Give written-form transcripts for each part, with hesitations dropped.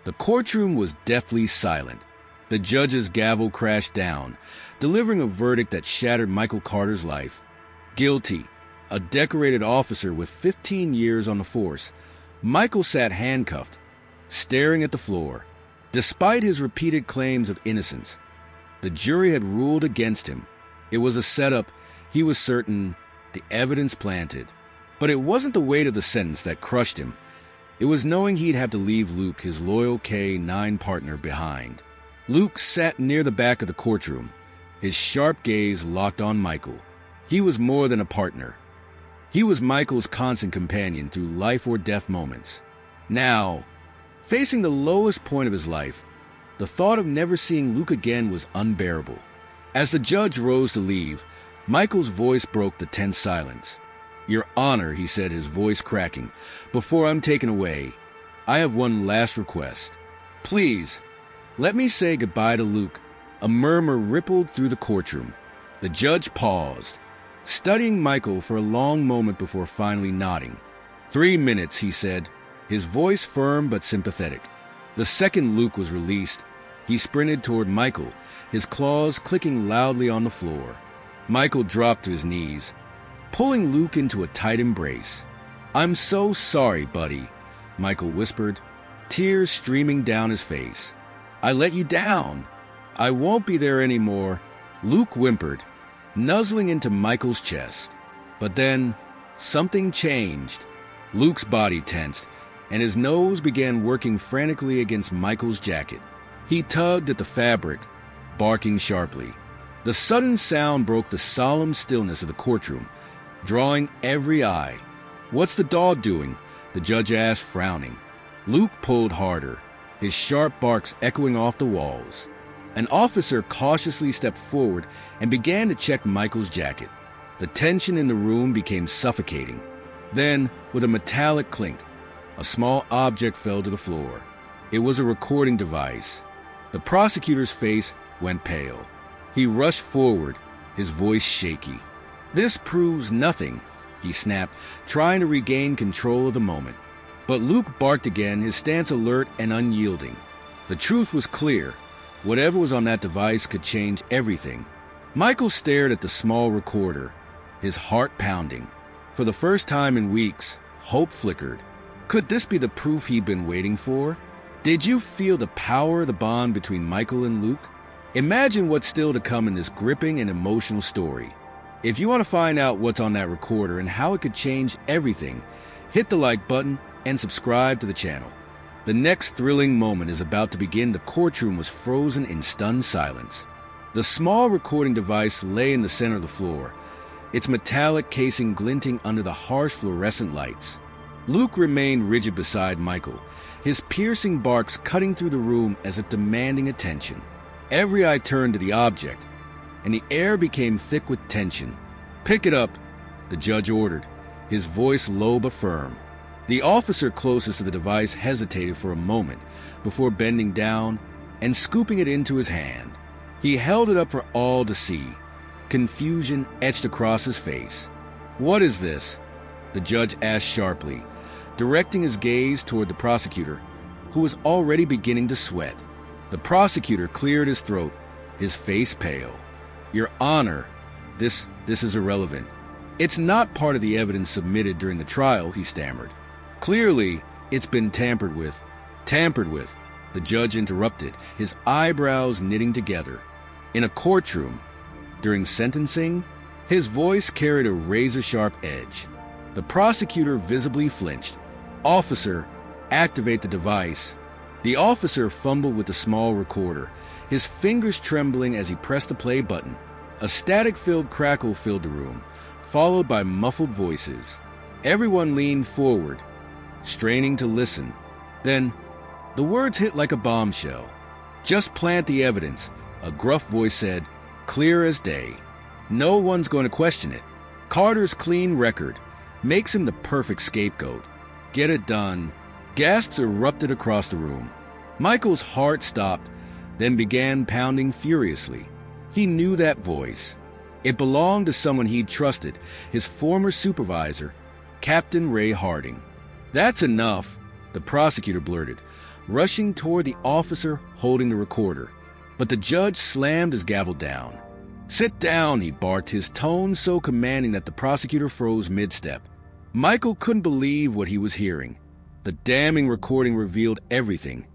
The courtroom was deathly silent. The judge's gavel crashed down, delivering a verdict that shattered Michael Carter's life. Guilty, a decorated officer with 15 years on the force, Michael sat handcuffed, staring at the floor. Despite his repeated claims of innocence, the jury had ruled against him. It was a setup, he was certain, the evidence planted. But it wasn't the weight of the sentence that crushed him. It was knowing he'd have to leave Luke, his loyal K-9 partner, behind. Luke sat near the back of the courtroom, his sharp gaze locked on Michael. He was more than a partner. He was Michael's constant companion through life-or-death moments. Now, facing the lowest point of his life, the thought of never seeing Luke again was unbearable. As the judge rose to leave, Michael's voice broke the tense silence. "Your Honor," he said, his voice cracking, "before I'm taken away, I have one last request. Please, let me say goodbye to Luke." A murmur rippled through the courtroom. The judge paused, studying Michael for a long moment before finally nodding. 3 minutes, he said, his voice firm but sympathetic. The second Luke was released, he sprinted toward Michael, his claws clicking loudly on the floor. Michael dropped to his knees, pulling Luke into a tight embrace. "I'm so sorry, buddy," Michael whispered, tears streaming down his face. "I let you down. I won't be there anymore," Luke whimpered, nuzzling into Michael's chest. But then, something changed. Luke's body tensed, and his nose began working frantically against Michael's jacket. He tugged at the fabric, barking sharply. The sudden sound broke the solemn stillness of the courtroom, drawing every eye. "What's the dog doing?" the judge asked, frowning. Luke pulled harder, his sharp barks echoing off the walls. An officer cautiously stepped forward and began to check Michael's jacket. The tension in the room became suffocating. Then, with a metallic clink, a small object fell to the floor. It was a recording device. The prosecutor's face went pale. He rushed forward, his voice shaky. "This proves nothing," he snapped, trying to regain control of the moment. But Luke barked again, his stance alert and unyielding. The truth was clear. Whatever was on that device could change everything. Michael stared at the small recorder, his heart pounding. For the first time in weeks, hope flickered. Could this be the proof he'd been waiting for? Did you feel the power of the bond between Michael and Luke? Imagine what's still to come in this gripping and emotional story. If you want to find out what's on that recorder and how it could change everything, hit the like button and subscribe to the channel. The next thrilling moment is about to begin. The courtroom was frozen in stunned silence. The small recording device lay in the center of the floor, its metallic casing glinting under the harsh fluorescent lights. Luke remained rigid beside Michael, his piercing barks cutting through the room as if demanding attention. Every eye turned to the object, and the air became thick with tension. "Pick it up," the judge ordered, his voice low but firm. The officer closest to the device hesitated for a moment before bending down and scooping it into his hand. He held it up for all to see, confusion etched across his face. "What is this?" the judge asked sharply, directing his gaze toward the prosecutor, who was already beginning to sweat. The prosecutor cleared his throat, his face pale. "Your Honor, this is irrelevant. It's not part of the evidence submitted during the trial," he stammered. "Clearly, it's been tampered with." "Tampered with," the judge interrupted, his eyebrows knitting together. In a courtroom, during sentencing, his voice carried a razor-sharp edge. The prosecutor visibly flinched. "Officer, activate the device." The officer fumbled with the small recorder, his fingers trembling as he pressed the play button. A static-filled crackle filled the room, followed by muffled voices. Everyone leaned forward, straining to listen. Then, the words hit like a bombshell. "Just plant the evidence," a gruff voice said, clear as day. "No one's going to question it. Carter's clean record makes him the perfect scapegoat. Get it done." Gasps erupted across the room. Michael's heart stopped, then began pounding furiously. He knew that voice. It belonged to someone he'd trusted, his former supervisor, Captain Ray Harding. "That's enough," the prosecutor blurted, rushing toward the officer holding the recorder. But the judge slammed his gavel down. "Sit down," he barked, his tone so commanding that the prosecutor froze mid-step. Michael couldn't believe what he was hearing. The damning recording revealed everything.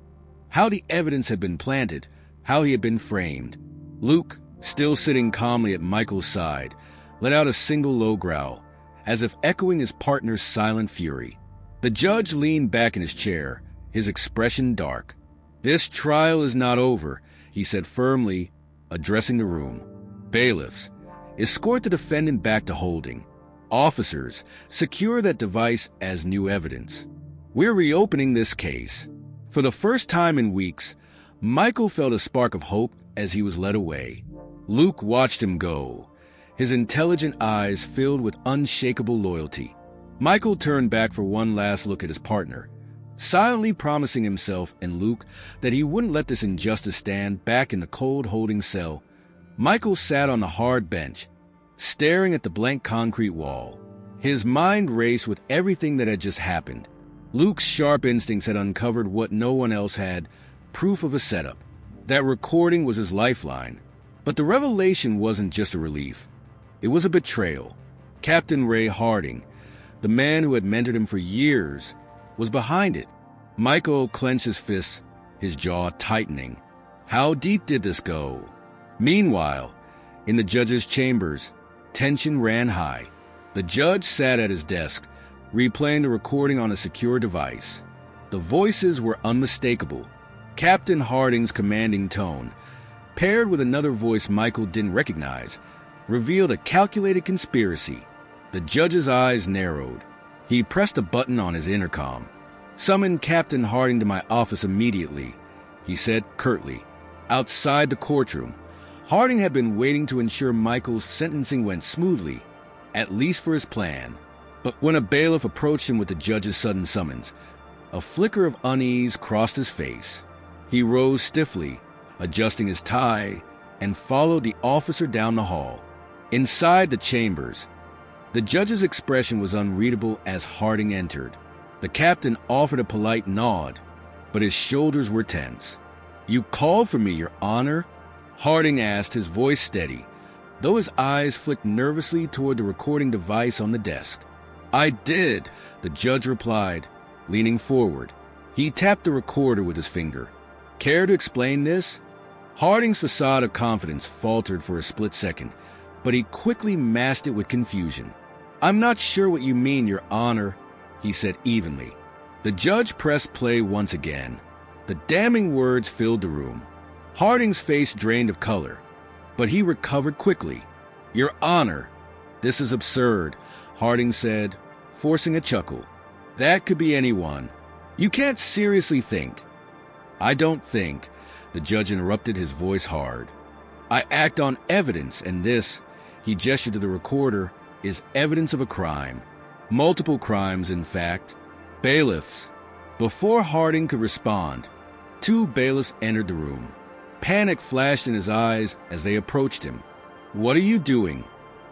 How the evidence had been planted, how he had been framed. Luke, still sitting calmly at Michael's side, let out a single low growl, as if echoing his partner's silent fury. The judge leaned back in his chair, his expression dark. "This trial is not over," he said firmly, addressing the room. "Bailiffs, escort the defendant back to holding. Officers, secure that device as new evidence. We're reopening this case." For the first time in weeks, Michael felt a spark of hope as he was led away. Luke watched him go, his intelligent eyes filled with unshakable loyalty. Michael turned back for one last look at his partner, silently promising himself and Luke that he wouldn't let this injustice stand back in the cold holding cell. Michael sat on the hard bench, staring at the blank concrete wall. His mind raced with everything that had just happened. Luke's sharp instincts had uncovered what no one else had, proof of a setup. That recording was his lifeline. But the revelation wasn't just a relief. It was a betrayal. Captain Ray Harding, the man who had mentored him for years, was behind it. Michael clenched his fists, his jaw tightening. How deep did this go? Meanwhile, in the judge's chambers, tension ran high. The judge sat at his desk, replaying the recording on a secure device. The voices were unmistakable. Captain Harding's commanding tone, paired with another voice Michael didn't recognize, revealed a calculated conspiracy. The judge's eyes narrowed. He pressed a button on his intercom. "Summon Captain Harding to my office immediately," he said curtly. Outside the courtroom, Harding had been waiting to ensure Michael's sentencing went smoothly, at least for his plan. But when a bailiff approached him with the judge's sudden summons, a flicker of unease crossed his face. He rose stiffly, adjusting his tie, and followed the officer down the hall. Inside the chambers, the judge's expression was unreadable as Harding entered. The captain offered a polite nod, but his shoulders were tense. "You called for me, Your Honor?" Harding asked, his voice steady, though his eyes flicked nervously toward the recording device on the desk. "I did," the judge replied, leaning forward. He tapped the recorder with his finger. "Care to explain this?" Harding's facade of confidence faltered for a split second, but he quickly masked it with confusion. "I'm not sure what you mean, Your Honor," he said evenly. The judge pressed play once again. The damning words filled the room. Harding's face drained of color, but he recovered quickly. "Your Honor, this is absurd," Harding said, forcing a chuckle. "That could be anyone. You can't seriously think." "I don't think," the judge interrupted, his voice hard. "I act on evidence, and this," he gestured to the recorder, "is evidence of a crime. Multiple crimes, in fact." "Bailiffs." Before Harding could respond, two bailiffs entered the room. Panic flashed in his eyes as they approached him. "What are you doing?"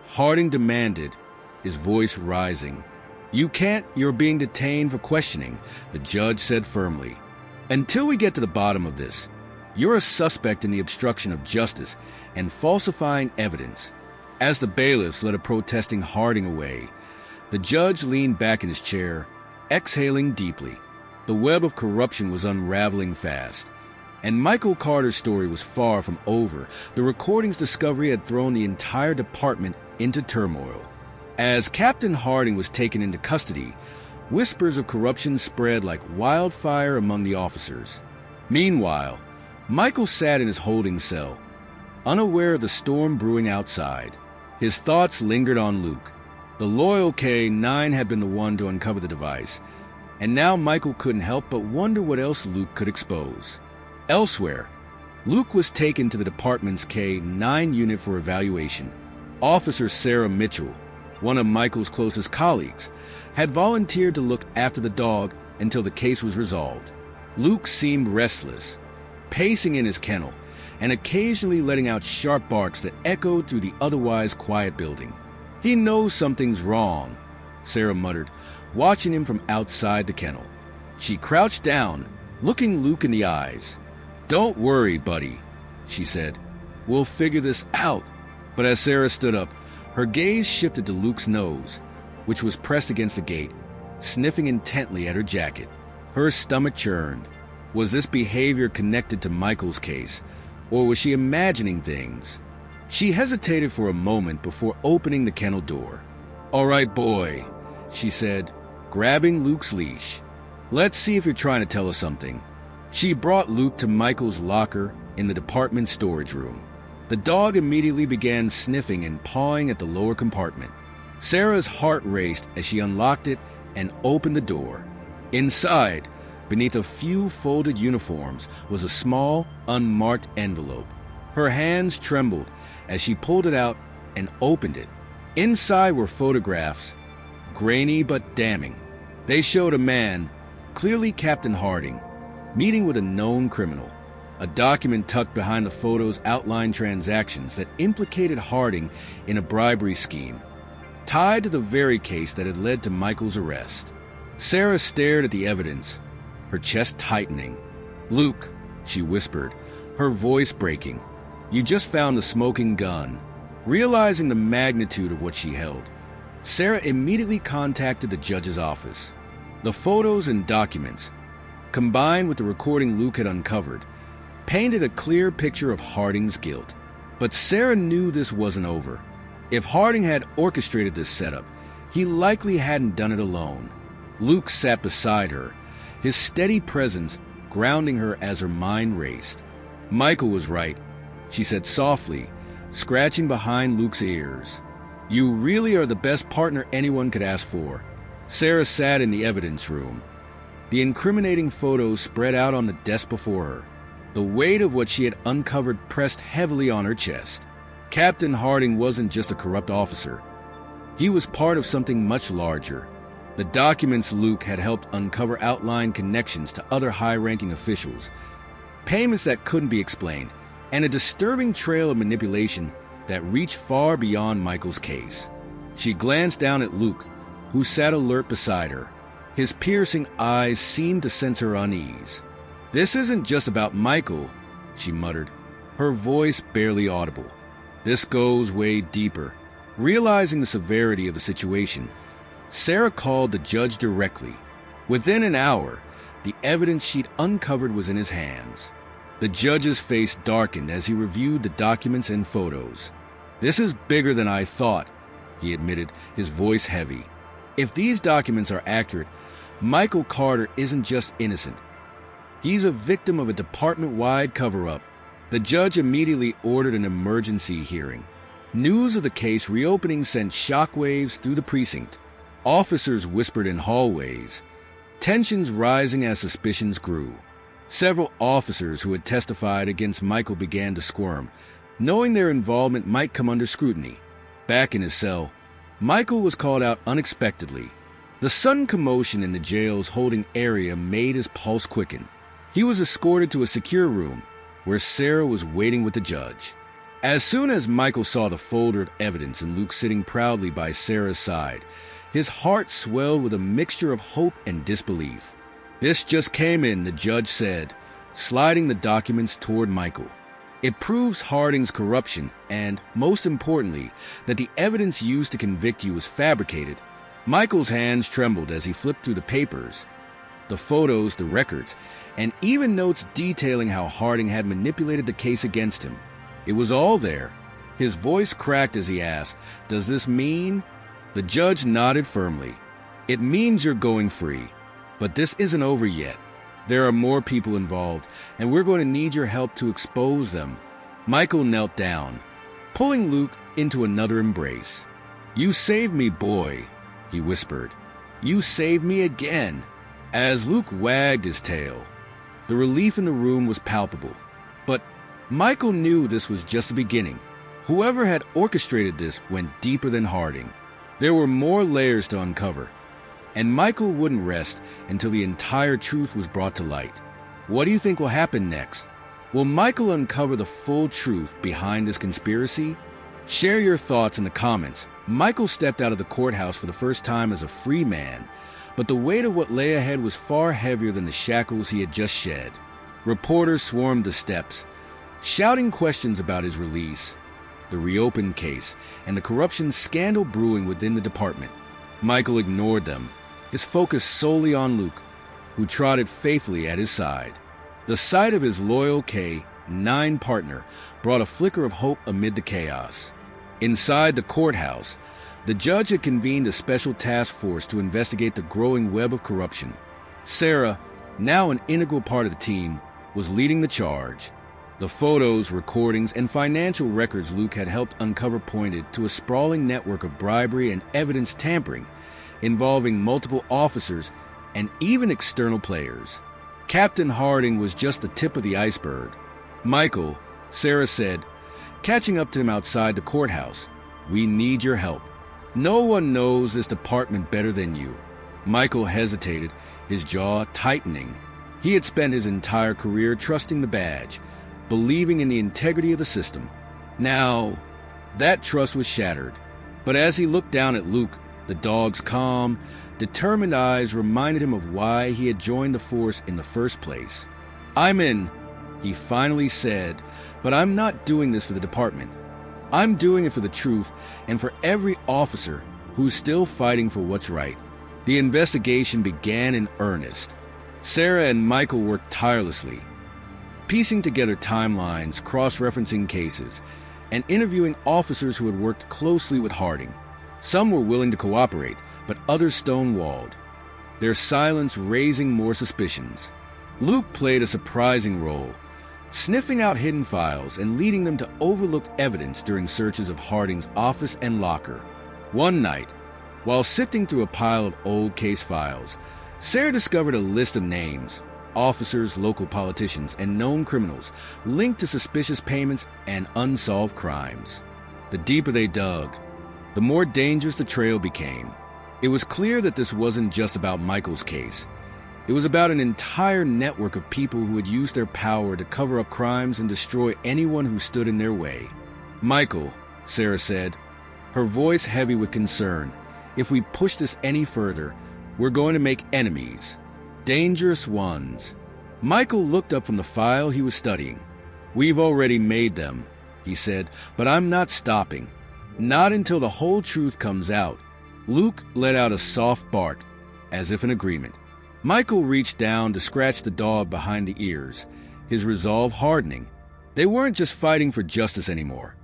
Harding demanded, his voice rising. "You can't, you're being detained for questioning," the judge said firmly. "Until we get to the bottom of this, you're a suspect in the obstruction of justice and falsifying evidence." As the bailiffs led a protesting Harding away, the judge leaned back in his chair, exhaling deeply. The web of corruption was unraveling fast, and Michael Carter's story was far from over. The recording's discovery had thrown the entire department into turmoil. As Captain Harding was taken into custody, whispers of corruption spread like wildfire among the officers. Meanwhile, Michael sat in his holding cell, unaware of the storm brewing outside. His thoughts lingered on Luke. The loyal K-9 had been the one to uncover the device, and now Michael couldn't help but wonder what else Luke could expose. Elsewhere, Luke was taken to the department's K-9 unit for evaluation. Officer Sarah Mitchell, one of Michael's closest colleagues, had volunteered to look after the dog until the case was resolved. Luke seemed restless, pacing in his kennel, and occasionally letting out sharp barks that echoed through the otherwise quiet building. "He knows something's wrong," Sarah muttered, watching him from outside the kennel. She crouched down, looking Luke in the eyes. "Don't worry, buddy," she said. "We'll figure this out." But as Sarah stood up, her gaze shifted to Luke's nose, which was pressed against the gate, sniffing intently at her jacket. Her stomach churned. Was this behavior connected to Michael's case, or was she imagining things? She hesitated for a moment before opening the kennel door. "All right, boy," she said, grabbing Luke's leash. "Let's see if you're trying to tell us something." She brought Luke to Michael's locker in the department storage room. The dog immediately began sniffing and pawing at the lower compartment. Sarah's heart raced as she unlocked it and opened the door. Inside, beneath a few folded uniforms, was a small, unmarked envelope. Her hands trembled as she pulled it out and opened it. Inside were photographs, grainy but damning. They showed a man, clearly Captain Harding, meeting with a known criminal. A document tucked behind the photos outlined transactions that implicated Harding in a bribery scheme, tied to the very case that had led to Michael's arrest. Sarah stared at the evidence, her chest tightening. "Luke," she whispered, her voice breaking, "you just found the smoking gun." Realizing the magnitude of what she held, Sarah immediately contacted the judge's office. The photos and documents, combined with the recording Luke had uncovered, painted a clear picture of Harding's guilt. But Sarah knew this wasn't over. If Harding had orchestrated this setup, he likely hadn't done it alone. Luke sat beside her, his steady presence grounding her as her mind raced. "Michael was right," she said softly, scratching behind Luke's ears. "You really are the best partner anyone could ask for." Sarah sat in the evidence room, the incriminating photos spread out on the desk before her. The weight of what she had uncovered pressed heavily on her chest. Captain Harding wasn't just a corrupt officer. He was part of something much larger. The documents Luke had helped uncover outlined connections to other high-ranking officials, payments that couldn't be explained, and a disturbing trail of manipulation that reached far beyond Michael's case. She glanced down at Luke, who sat alert beside her. His piercing eyes seemed to sense her unease. "This isn't just about Michael," she muttered, her voice barely audible. "This goes way deeper." Realizing the severity of the situation, Sarah called the judge directly. Within an hour, the evidence she'd uncovered was in his hands. The judge's face darkened as he reviewed the documents and photos. "This is bigger than I thought," he admitted, his voice heavy. "If these documents are accurate, Michael Carter isn't just innocent. He's a victim of a department-wide cover-up." The judge immediately ordered an emergency hearing. News of the case reopening sent shockwaves through the precinct. Officers whispered in hallways, tensions rising as suspicions grew. Several officers who had testified against Michael began to squirm, knowing their involvement might come under scrutiny. Back in his cell, Michael was called out unexpectedly. The sudden commotion in the jail's holding area made his pulse quicken. He was escorted to a secure room, where Sarah was waiting with the judge. As soon as Michael saw the folder of evidence and Luke sitting proudly by Sarah's side, his heart swelled with a mixture of hope and disbelief. "This just came in," the judge said, sliding the documents toward Michael. "It proves Harding's corruption and, most importantly, that the evidence used to convict you was fabricated." Michael's hands trembled as he flipped through the papers, the photos, the records, and even notes detailing how Harding had manipulated the case against him. It was all there. His voice cracked as he asked, "Does this mean?" The judge nodded firmly. "It means you're going free. But this isn't over yet. There are more people involved, and we're going to need your help to expose them." Michael knelt down, pulling Luke into another embrace. "You saved me, boy," he whispered. "You saved me again." As Luke wagged his tail, the relief in the room was palpable. But Michael knew this was just the beginning. Whoever had orchestrated this went deeper than Harding. There were more layers to uncover, and Michael wouldn't rest until the entire truth was brought to light. What do you think will happen next? Will Michael uncover the full truth behind this conspiracy? Share your thoughts in the comments, Michael stepped out of the courthouse for the first time as a free man, but the weight of what lay ahead was far heavier than the shackles he had just shed. Reporters swarmed the steps, shouting questions about his release, the reopened case, and the corruption scandal brewing within the department. Michael ignored them, his focus solely on Luke, who trotted faithfully at his side. The sight of his loyal K-9 partner brought a flicker of hope amid the chaos. Inside the courthouse, the judge had convened a special task force to investigate the growing web of corruption. Sarah, now an integral part of the team, was leading the charge. The photos, recordings, and financial records Luke had helped uncover pointed to a sprawling network of bribery and evidence tampering, involving multiple officers and even external players. Captain Harding was just the tip of the iceberg. "Michael," Sarah said, catching up to him outside the courthouse, "we need your help. No one knows this department better than you." Michael hesitated, his jaw tightening. He had spent his entire career trusting the badge, believing in the integrity of the system. Now, that trust was shattered. But as he looked down at Luke, the dog's calm, determined eyes reminded him of why he had joined the force in the first place. "I'm in," he finally said, "but I'm not doing this for the department. I'm doing it for the truth and for every officer who's still fighting for what's right." The investigation began in earnest. Sarah and Michael worked tirelessly, piecing together timelines, cross-referencing cases, and interviewing officers who had worked closely with Harding. Some were willing to cooperate, but others stonewalled, their silence raising more suspicions. Luke played a surprising role, sniffing out hidden files and leading them to overlooked evidence during searches of Harding's office and locker. One night, while sifting through a pile of old case files, Sarah discovered a list of names, officers, local politicians, and known criminals linked to suspicious payments and unsolved crimes. The deeper they dug, the more dangerous the trail became. It was clear that this wasn't just about Michael's case. It was about an entire network of people who had used their power to cover up crimes and destroy anyone who stood in their way. "Michael," Sarah said, her voice heavy with concern, "if we push this any further, we're going to make enemies. Dangerous ones." Michael looked up from the file he was studying. "We've already made them," he said, "but I'm not stopping. Not until the whole truth comes out." Luke let out a soft bark, as if in agreement. Michael reached down to scratch the dog behind the ears, his resolve hardening. They weren't just fighting for justice anymore.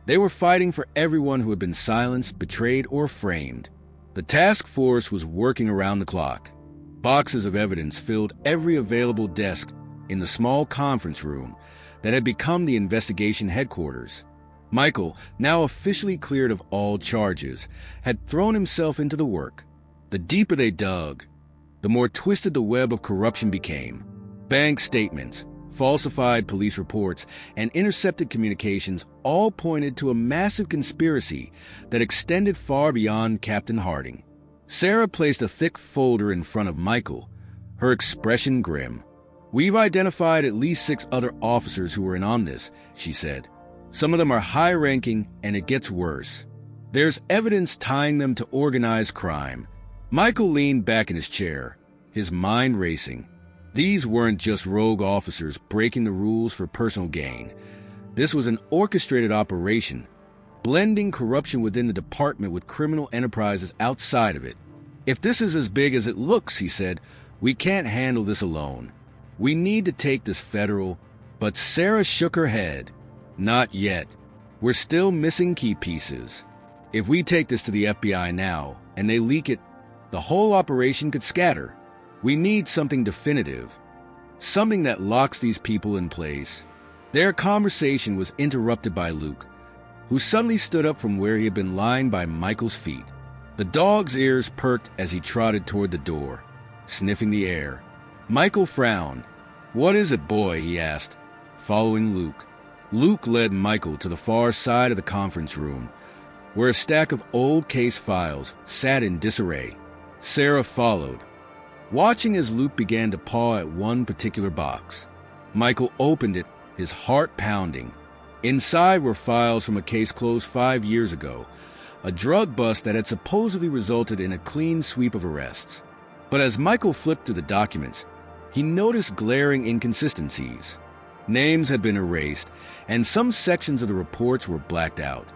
They were fighting for everyone who had been silenced, betrayed, or framed. The task force was working around the clock. Boxes of evidence filled every available desk in the small conference room that had become the investigation headquarters. Michael, now officially cleared of all charges, had thrown himself into the work. The deeper they dug, the more twisted the web of corruption became. Bank statements, falsified police reports, and intercepted communications all pointed to a massive conspiracy that extended far beyond Captain Harding. Sarah placed a thick folder in front of Michael, her expression grim. "We've identified at least 6 other officers who were in on this," she said. "Some of them are high-ranking, and it gets worse. There's evidence tying them to organized crime." Michael leaned back in his chair, his mind racing. These weren't just rogue officers breaking the rules for personal gain. This was an orchestrated operation, blending corruption within the department with criminal enterprises outside of it. "If this is as big as it looks," he said, "we can't handle this alone. We need to take this federal." But Sarah shook her head. "Not yet. We're still missing key pieces. If we take this to the FBI now, and they leak it, the whole operation could scatter. We need something definitive, something that locks these people in place." Their conversation was interrupted by Luke, who suddenly stood up from where he had been lying by Michael's feet. The dog's ears perked as he trotted toward the door, sniffing the air. Michael frowned. "What is it, boy?" he asked, following Luke. Luke led Michael to the far side of the conference room, where a stack of old case files sat in disarray. Sarah followed, watching as Luke began to paw at one particular box. Michael opened it, his heart pounding. Inside were files from a case closed 5 years ago, a drug bust that had supposedly resulted in a clean sweep of arrests. But as Michael flipped through the documents, he noticed glaring inconsistencies. Names had been erased, and some sections of the reports were blacked out.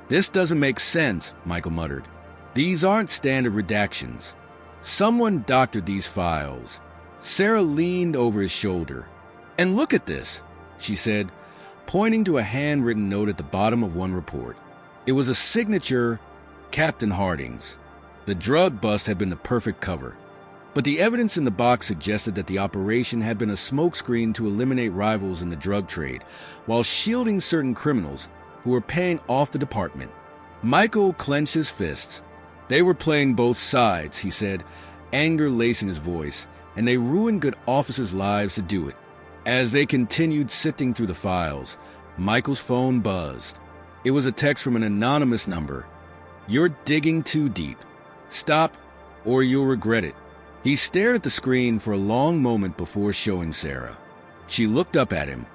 "This doesn't make sense," Michael muttered. "These aren't standard redactions. Someone doctored these files." Sarah leaned over his shoulder. "And look at this," she said, pointing to a handwritten note at the bottom of one report. It was a signature, Captain Harding's. The drug bust had been the perfect cover. But the evidence in the box suggested that the operation had been a smokescreen to eliminate rivals in the drug trade, while shielding certain criminals who were paying off the department. Michael clenched his fists. "They were playing both sides," he said, anger lacing his voice, "and they ruined good officers' lives to do it." As they continued sifting through the files, Michael's phone buzzed. It was a text from an anonymous number. "You're digging too deep. Stop, or you'll regret it." He stared at the screen for a long moment before showing Sarah. She looked up at him,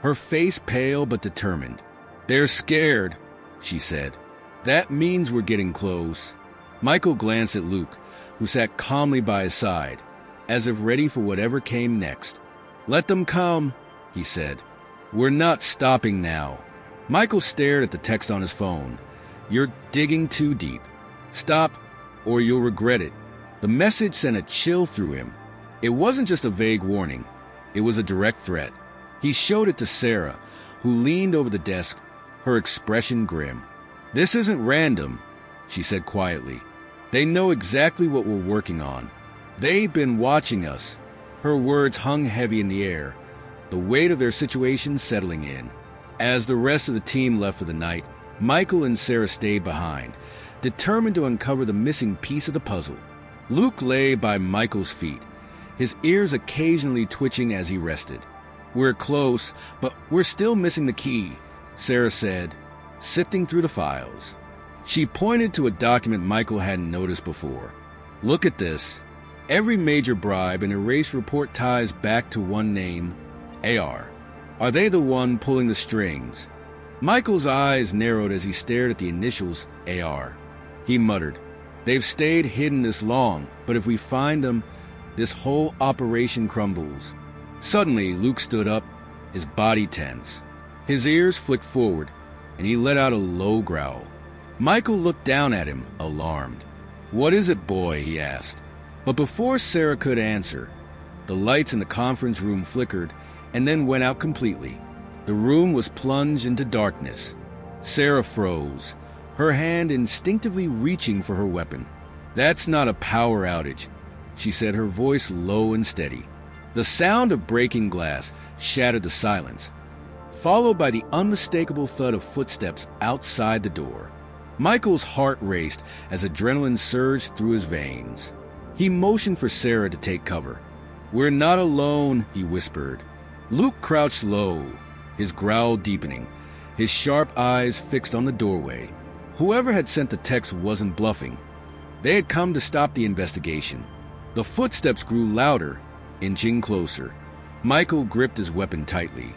her face pale but determined. "They're scared," she said. "That means we're getting close." Michael glanced at Luke, who sat calmly by his side, as if ready for whatever came next. "Let them come," he said. "We're not stopping now." Michael stared at the text on his phone. "You're digging too deep. Stop, or you'll regret it." The message sent a chill through him. It wasn't just a vague warning. It was a direct threat. He showed it to Sarah, who leaned over the desk, her expression grim. "This isn't random," she said quietly. "They know exactly what we're working on. They've been watching us." Her words hung heavy in the air, the weight of their situation settling in. As the rest of the team left for the night, Michael and Sarah stayed behind, determined to uncover the missing piece of the puzzle. Luke lay by Michael's feet, his ears occasionally twitching as he rested. "We're close, but we're still missing the key," Sarah said, sifting through the files. She pointed to a document Michael hadn't noticed before. "Look at this. Every major bribe and erased report ties back to one name, AR. Are they the one pulling the strings?" Michael's eyes narrowed as he stared at the initials AR. He muttered, "They've stayed hidden this long, but if we find them, this whole operation crumbles." Suddenly, Luke stood up, his body tense. His ears flicked forward, and he let out a low growl. Michael looked down at him, alarmed. "What is it, boy?" he asked. But before Sarah could answer, the lights in the conference room flickered and then went out completely. The room was plunged into darkness. Sarah froze, her hand instinctively reaching for her weapon. "That's not a power outage," she said, her voice low and steady. The sound of breaking glass shattered the silence, followed by the unmistakable thud of footsteps outside the door. Michael's heart raced as adrenaline surged through his veins. He motioned for Sarah to take cover. "We're not alone," he whispered. Luke crouched low, his growl deepening, his sharp eyes fixed on the doorway. Whoever had sent the text wasn't bluffing. They had come to stop the investigation. The footsteps grew louder, inching closer. Michael gripped his weapon tightly,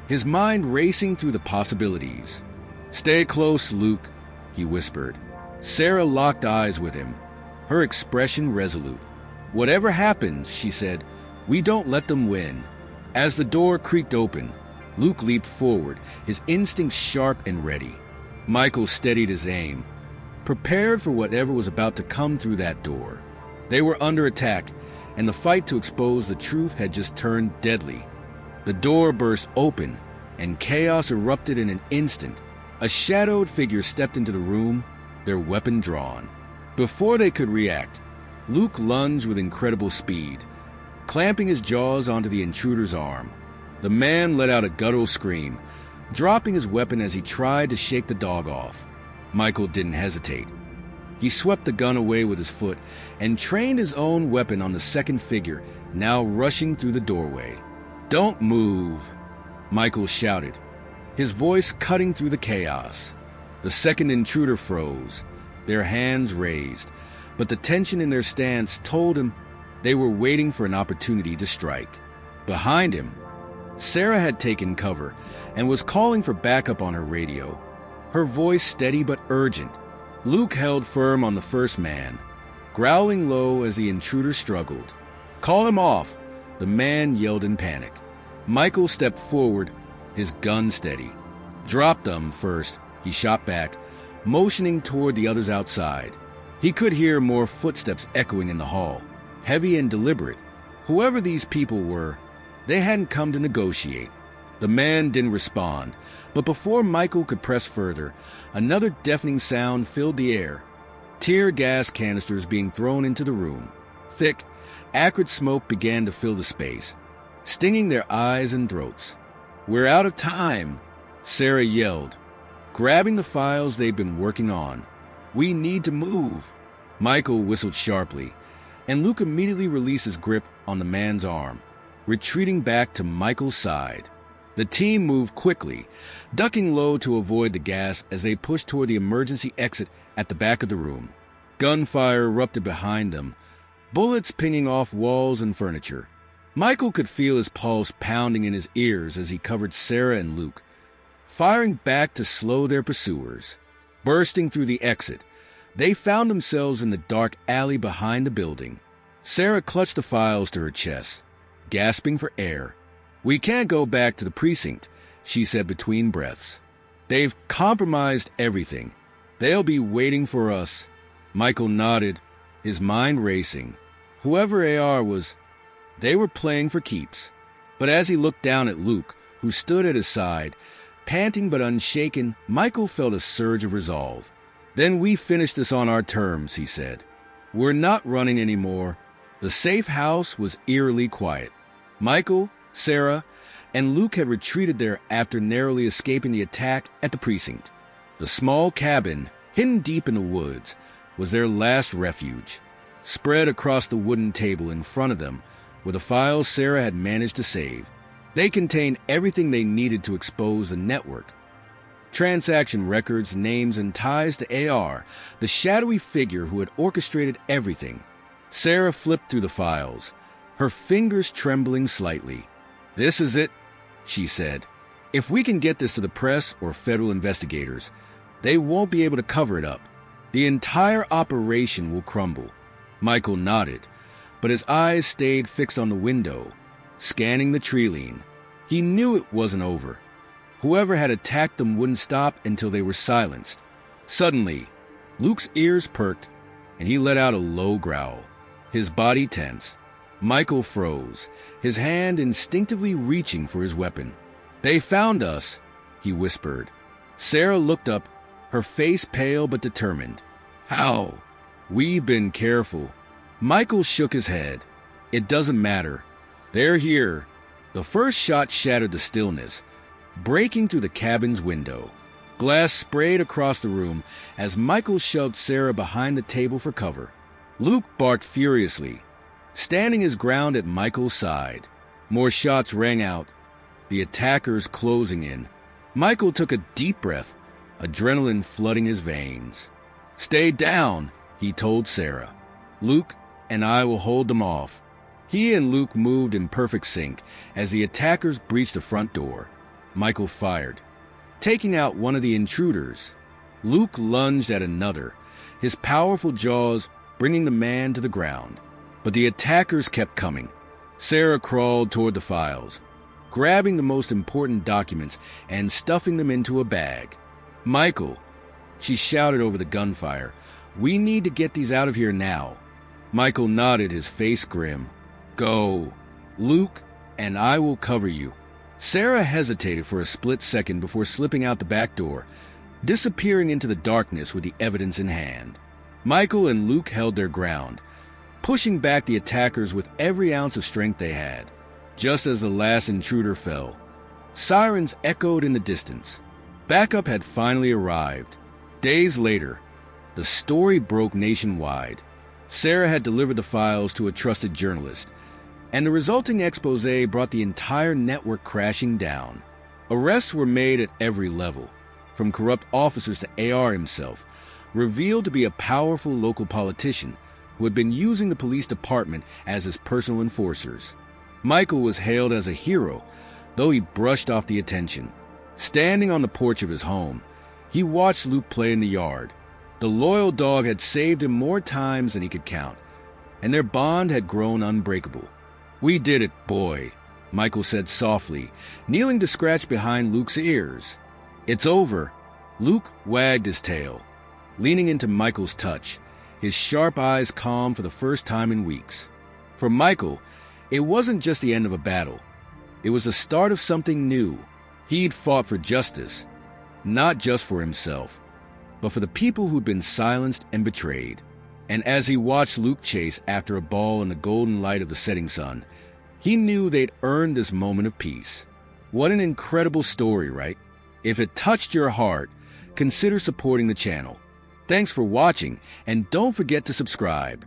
his mind racing through the possibilities. "Stay close, Luke," he whispered. Sarah locked eyes with him, her expression resolute. "Whatever happens," she said, "we don't let them win." As the door creaked open, Luke leaped forward, his instincts sharp and ready. Michael steadied his aim, prepared for whatever was about to come through that door. They were under attack, and the fight to expose the truth had just turned deadly. The door burst open, and chaos erupted in an instant. A shadowed figure stepped into the room, their weapon drawn. Before they could react, Luke lunged with incredible speed, clamping his jaws onto the intruder's arm. The man let out a guttural scream, dropping his weapon as he tried to shake the dog off. Michael didn't hesitate. He swept the gun away with his foot and trained his own weapon on the second figure, now rushing through the doorway. "Don't move," Michael shouted, his voice cutting through the chaos. The second intruder froze, their hands raised, but the tension in their stance told him they were waiting for an opportunity to strike. Behind him, Sarah had taken cover and was calling for backup on her radio, her voice steady but urgent. Luke held firm on the first man, growling low as the intruder struggled. "Call him off!" The man yelled in panic. Michael stepped forward, his gun steady. "Drop them first," he shot back, motioning toward the others outside. He could hear more footsteps echoing in the hall, heavy and deliberate. Whoever these people were, they hadn't come to negotiate. The man didn't respond, but before Michael could press further, another deafening sound filled the air. Tear gas canisters being thrown into the room. Thick, acrid smoke began to fill the space, stinging their eyes and throats. "We're out of time," Sarah yelled, grabbing the files they'd been working on. "We need to move." Michael whistled sharply, and Luke immediately released his grip on the man's arm, retreating back to Michael's side. The team moved quickly, ducking low to avoid the gas as they pushed toward the emergency exit at the back of the room. Gunfire erupted behind them, bullets pinging off walls and furniture. Michael could feel his pulse pounding in his ears as he covered Sarah and Luke, firing back to slow their pursuers. Bursting through the exit, they found themselves in the dark alley behind the building. Sarah clutched the files to her chest, gasping for air. "We can't go back to the precinct," she said between breaths. "They've compromised everything. They'll be waiting for us." Michael nodded, his mind racing. Whoever AR was, they were playing for keeps. But as he looked down at Luke, who stood at his side, panting but unshaken, Michael felt a surge of resolve. "Then we finish this on our terms," he said. "We're not running anymore." The safe house was eerily quiet. Michael, Sarah, and Luke had retreated there after narrowly escaping the attack at the precinct. The small cabin, hidden deep in the woods, was their last refuge. Spread across the wooden table in front of them were the files Sarah had managed to save. They contained everything they needed to expose the network. Transaction records, names, and ties to AR, the shadowy figure who had orchestrated everything. Sarah flipped through the files, her fingers trembling slightly. "This is it," she said. "If we can get this to the press or federal investigators, they won't be able to cover it up. The entire operation will crumble." Michael nodded, but his eyes stayed fixed on the window, scanning the tree line. He knew it wasn't over. Whoever had attacked them wouldn't stop until they were silenced. Suddenly, Luke's ears perked, and he let out a low growl, his body tense. Michael froze, his hand instinctively reaching for his weapon. "They found us," he whispered. Sarah looked up, her face pale but determined. "How?" "We've been careful." Michael shook his head. "It doesn't matter. They're here." The first shot shattered the stillness, breaking through the cabin's window. Glass sprayed across the room as Michael shoved Sarah behind the table for cover. Luke barked furiously, standing his ground at Michael's side. More shots rang out, the attackers closing in. Michael took a deep breath, adrenaline flooding his veins. "Stay down," he told Sarah. "Luke and I will hold them off." He and Luke moved in perfect sync as the attackers breached the front door. Michael fired, taking out one of the intruders. Luke lunged at another, his powerful jaws bringing the man to the ground. But the attackers kept coming. Sarah crawled toward the files, grabbing the most important documents and stuffing them into a bag. "Michael," she shouted over the gunfire, "we need to get these out of here now." Michael nodded, his face grim. "Go. Luke and I will cover you." Sarah hesitated for a split second before slipping out the back door, disappearing into the darkness with the evidence in hand. Michael and Luke held their ground, pushing back the attackers with every ounce of strength they had. Just as the last intruder fell, sirens echoed in the distance. Backup had finally arrived. Days later, the story broke nationwide. Sarah had delivered the files to a trusted journalist, and the resulting expose brought the entire network crashing down. Arrests were made at every level, from corrupt officers to AR himself, revealed to be a powerful local politician who had been using the police department as his personal enforcers. Michael was hailed as a hero, though he brushed off the attention. Standing on the porch of his home, he watched Luke play in the yard, The loyal dog had saved him more times than he could count, and their bond had grown unbreakable. "We did it, boy," Michael said softly, kneeling to scratch behind Luke's ears. "It's over." Luke wagged his tail, leaning into Michael's touch, his sharp eyes calm for the first time in weeks. For Michael, it wasn't just the end of a battle. It was the start of something new. He'd fought for justice, not just for himself, but for the people who'd been silenced and betrayed. And as he watched Luke chase after a ball in the golden light of the setting sun, he knew they'd earned this moment of peace. What an incredible story, right? If it touched your heart, consider supporting the channel. Thanks for watching, and don't forget to subscribe.